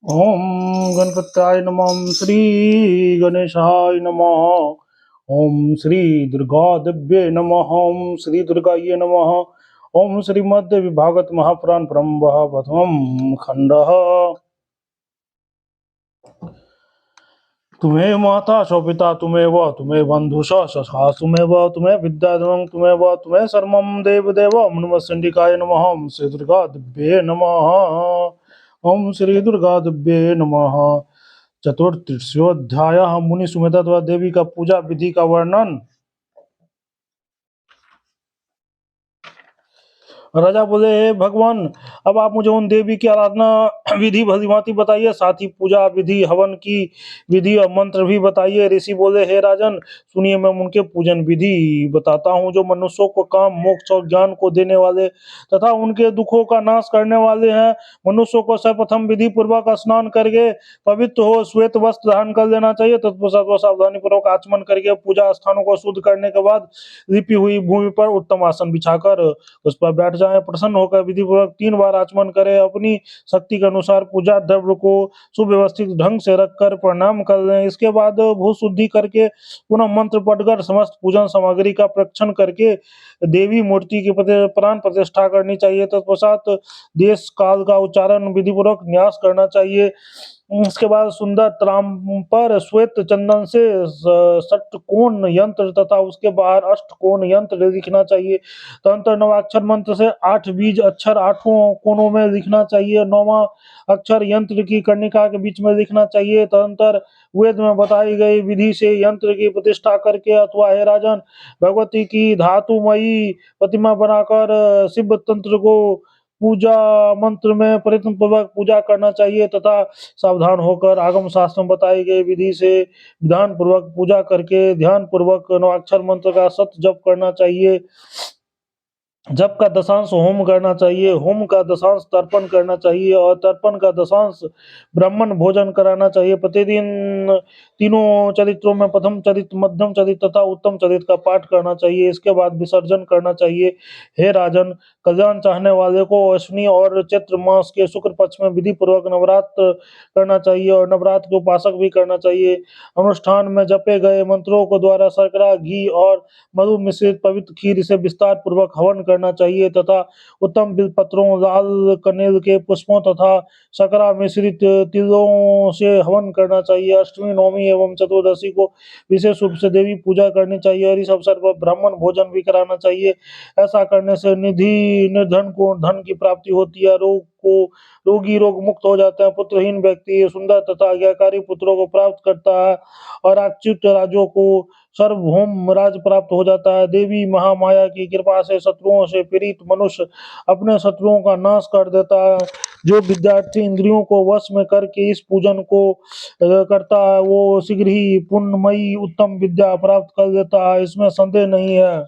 ओम गणपत्याय नमः श्री गणेशाय नमः। ओम श्री दुर्गा दिव्ये नमः। ओम श्री दुर्गाये नमः। ओम श्रीमद् विभागत महापुराण परम्बः प्रथम खंडः। तुम्हें माता सौ पिता तुम्हें तुम्हें बंधु सखा तुम्हें विद्याधरं तुम्हें सर्वं देव देव नमस्कार नमः। ओम श्री दुर्गा दिव्ये नमः। ओम श्री दुर्गा दिव्ये नमः। चतुर्दशोध्याय मुनि सुमेधा द्वारा देवी का पूजा विधि का वर्णन। राजा बोले, हे भगवान, अब आप मुझे उन देवी की आराधना विधि भली भांति बताइए, साथ ही पूजा विधि, हवन की विधि और मंत्र भी बताइए। ऋषि बोले, हे राजन, सुनिए, मैं उनके पूजन विधि बताता हूँ जो मनुष्यों को काम, मोक्ष और ज्ञान को देने वाले तथा उनके दुखों का नाश करने वाले हैं। मनुष्यों को सर्वप्रथम विधि पूर्वक स्नान करके पवित्र हो श्वेत वस्त्र धारण कर लेना चाहिए। तत्पश्चात वह सावधानी पूर्वक आचमन करके पूजा स्थानों को शुद्ध करने के बाद लिपि हुई भूमि पर उत्तम आसन बिछाकर उस पर बैठ जाए। प्रसन्न होकर विधि पूर्वक 3 बार आचमन करे। अपनी शक्ति के अनुसार पूजा द्रव्य को सुव्यवस्थित ढंग से रखकर प्रणाम कर लें। इसके बाद भू शुद्धि करके पुनः मंत्र पढ़कर समस्त पूजन सामग्री का प्रक्षण करके देवी मूर्ति की प्राण प्रतिष्ठा करनी चाहिए। तत्पश्चात देश काल का उच्चारण विधि पूर्वक न्यास करना चाहिए। इसके बाद सुंदर त्राम पर श्वेत चंदन से षटकोण यंत्र तथा उसके बाहर अष्टकोण यंत्र लिखना चाहिए। तंत्र नवाक्षर मंत्र से 8 बीज अक्षर 8 कोनों में लिखना चाहिए। 9वां अक्षर यंत्र की कर्णिका के बीच में लिखना चाहिए। तदंतर वेद में बताई गई विधि से यंत्र की प्रतिष्ठा करके अथवा हे राजन, भगवती की धातुमयी प्रतिमा बनाकर शिव तंत्र को पूजा मंत्र में प्रयत्न पूर्वक पूजा करना चाहिए तथा सावधान होकर आगम शास्त्र में बताई गई विधि से विधान पूर्वक पूजा करके ध्यान पूर्वक नवाक्षर मंत्र का सत जप करना चाहिए। जप का दशांश होम करना चाहिए। होम का दशांश तर्पण करना चाहिए और तर्पण का दशांश ब्राह्मण भोजन कराना चाहिए। प्रतिदिन तीनों चरित्रों में प्रथम चरित्र, मध्यम चरित्र तथा उत्तम चरित्र का पाठ करना चाहिए। इसके बाद विसर्जन करना चाहिए। हे राजन, कल्याण चाहने वाले को अश्विनी और चैत्र मास के शुक्ल पक्ष में विधि पूर्वक नवरात्र करना चाहिए और नवरात्र के उपासक भी करना चाहिए। अनुष्ठान में जपे गए मंत्रों को द्वारा शर्करा, घी और मधु मिश्रित पवित्र खीर से विस्तार पूर्वक हवन करना चाहिए तथा उत्तम बिलपत्रों, लाल कनेल के पुष्पों तथा शकरा मिश्रित तिलों से हवन करना चाहिए। अष्टमी, नवमी एवं चतुर्दशी को विशेष रूप से देवी पूजा करनी चाहिए और इस अवसर पर ब्राह्मण भोजन भी कराना चाहिए। ऐसा करने से निधि निर्धन को धन की प्राप्ति होती है, रोगी रोग मुक्त हो जाता है, पुत्रहीन व्यक्ति सुंदर तथा आज्ञाकारी पुत्रों को प्राप्त करता है और अच्युत राज्यों को सार्वभौम राज प्राप्त हो जाता है। देवी महामाया की कृपा से शत्रुओं से पीड़ित मनुष्य अपने शत्रुओं का नाश कर देता है। जो विद्यार्थी इंद्रियों को वश में करके इस पूजन को करता है वो शीघ्र ही पुण्यमयी उत्तम विद्या प्राप्त कर लेता है, इसमें संदेह नहीं है।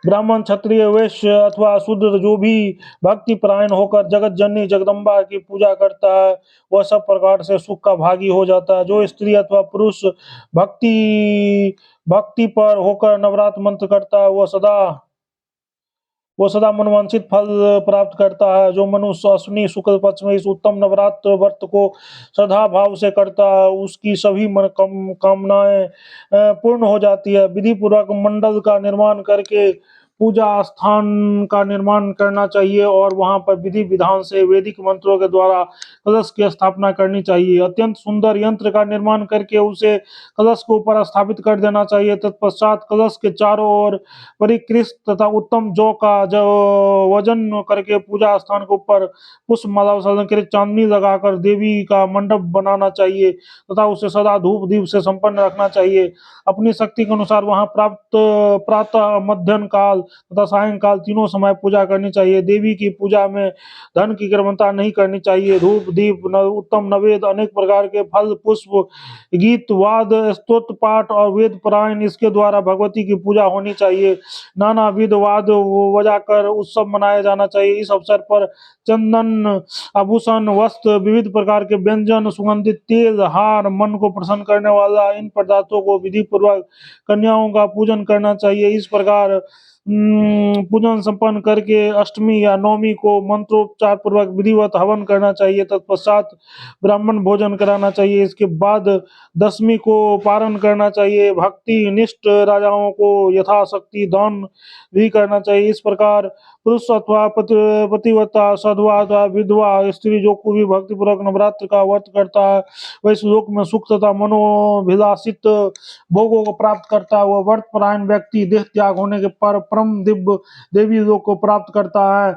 ब्राह्मण, क्षत्रिय, वैश्य अथवा शूद्र जो भी भक्ति परायण होकर जगत जननी जगदम्बा की पूजा करता है वह सब प्रकार से सुख का भागी हो जाता है। जो स्त्री अथवा पुरुष भक्ति भक्ति पर होकर नवरात्र मंत्र करता है वो सदा मनवांछित फल प्राप्त करता है। जो मनुष्य अश्विनी शुक्ल पक्ष में इस उत्तम नवरात्र व्रत को श्रद्धा भाव से करता है उसकी सभी मन कामनाएं पूर्ण हो जाती है। विधि पूर्वक मंडल का निर्माण करके पूजा स्थान का निर्माण करना चाहिए और वहां पर विधि विधान से वैदिक मंत्रों के द्वारा कलश की स्थापना करनी चाहिए। अत्यंत सुंदर यंत्र का निर्माण करके उसे कलश के ऊपर स्थापित कर देना चाहिए। तत्पश्चात कलश के चारों ओर परिकृष्ट तथा उत्तम जौ का जो वजन करके पूजा स्थान के ऊपर पुष्प माला अलंकृत चांदनी लगाकर देवी का मंडप बनाना चाहिए तथा उसे सदा धूप दीप से संपन्न रखना चाहिए। अपनी शक्ति के अनुसार वहां प्राप्त प्रातः, मध्याह्न काल तथा सायंकाल तीनों समय पूजा करनी चाहिए। देवी की पूजा में धन की क्रमता नहीं करनी चाहिए। धूप दीप उत्तम नवेद, अनेक प्रकार के फल पुष्प, गीत वाद, स्तोत्र पाठ और वेद पारायण, इसके द्वारा भगवती की पूजा होनी चाहिए। नाना विध वाद बजाकर उत्सव मनाया जाना चाहिए। इस अवसर पर चंदन, आभूषण, वस्त्र, विविध प्रकार के व्यंजन, सुगंधित तेल, हार, मन को प्रसन्न करने वाला इन पदार्थों को विधि पूर्वक कन्याओं का पूजन करना चाहिए। इस प्रकार पूजन संपन्न करके अष्टमी या नवमी को मंत्रोपचार पूर्वक विधिवत हवन करना चाहिए। तत्पश्चात ब्राह्मण भोजन कराना चाहिए। इसके बाद दशमी को पारण करना चाहिए। भक्ति निष्ठ राजाओं को यथाशक्ति दान भी करना चाहिए। इस प्रकार पुरुष अथवा पतिव्रता साधवा अथवा विधवा स्त्री जो कोई भी भक्तिपूर्वक नवरात्र का व्रत करता है वह इस लोक में सुख तथा मनोभिलाषित भोगों को प्राप्त करता है। वह व्रत परायण व्यक्ति देह त्याग होने के पर परम दिव्य देवी लोक को प्राप्त करता है।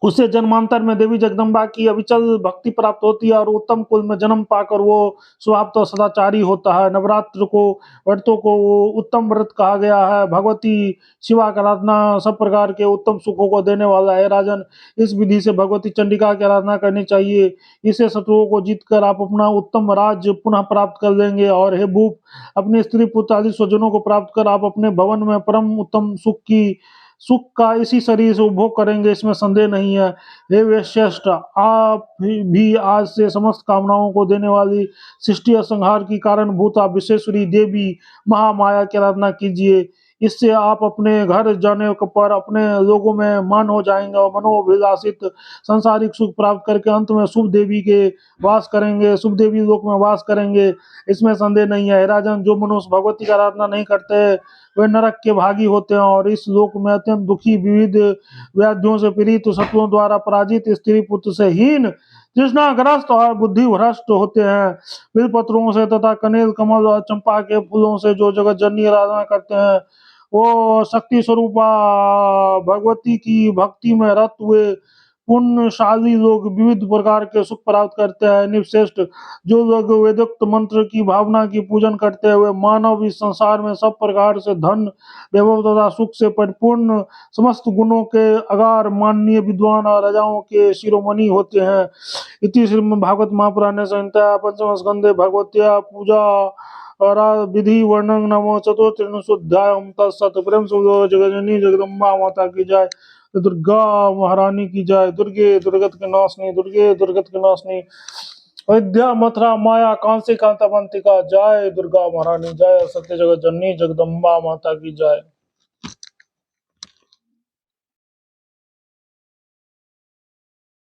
उसे जन्मांतर में देवी जगदम्बा की अविचल भक्ति प्राप्त होती है और उत्तम कुल में जन्म पाकर वो स्वभावतः सदाचारी होता है। नवरात्र को व्रतों को उत्तम व्रत कहा गया है। भगवती शिवा की आराधना सब प्रकार के उत्तम सुखों को देने वाला है। राजन, इस विधि से भगवती चंडिका की आराधना करनी चाहिए। इसे शत्रुओं को जीतकर आप अपना उत्तम राज्य पुनः प्राप्त कर लेंगे। और हे भूप, अपने स्त्री पुत्र आदि स्वजनों को प्राप्त कर आप अपने भवन में परम उत्तम सुख का इसी शरीर से उपभोग करेंगे, इसमें संदेह नहीं है। हे वैश्यष्ट, आप भी आज से समस्त कामनाओं को देने वाली सृष्टि और संहार की कारण भूता विश्वेश्वरी देवी महामाया की आराधना कीजिए। इससे आप अपने घर जाने पर अपने लोगों में मान हो जाएंगे और मनोविलासित संसारिक सुख प्राप्त करके अंत में शुभ देवी के वास करेंगे, शुभ देवी लोक में वास करेंगे, इसमें संदेह नहीं है। राजन, जो मनुष्य भगवती की आराधना नहीं करते वे नरक के भागी होते हैं और इस लोक में अत्यंत दुखी, विविध व्याधियों से पीड़ित, शत्रुओं द्वारा पराजित, स्त्री पुत्र से हीन, तृष्णाग्रस्त और बुद्धि भ्रष्ट होते हैं। बिलपत्रों से तथा कनेल, कमल और चंपा के फूलों से जो जगत जननी आराधना करते हैं वो शक्ति स्वरूपा भगवती की भक्ति में रत हुए पुण्यशाली लोग विविध प्रकार के सुख प्राप्त करते हैं। निश्रेष्ठ, जो लोग वेदोक्त मंत्र की भावना की पूजन करते हुए मानव इस संसार में सब प्रकार से धन, वैभव तथा सुख से परिपूर्ण समस्त गुणों के अगार माननीय विद्वान और राजाओं के शिरोमणि होते हैं। इति श्रीमद् भागवत महापुराणे संहिता पंचम स्कंदे भगवत्या पूजा और विधि वर्णन नमो चतुर्त्रिंशोऽध्याय तत्सत्। प्रेम से बोलो जगजननी जगदम्बा माता की जय। दुर्गा महारानी की जय। दुर्गे दुर्गत के नाशनी, दुर्गे दुर्गत के नाशनी। अयोध्या मथुरा माया कांसी कांतावंतिका जय। दुर्गा महारानी जय। सत्य जगत जननी जगदम्बा माता की जय।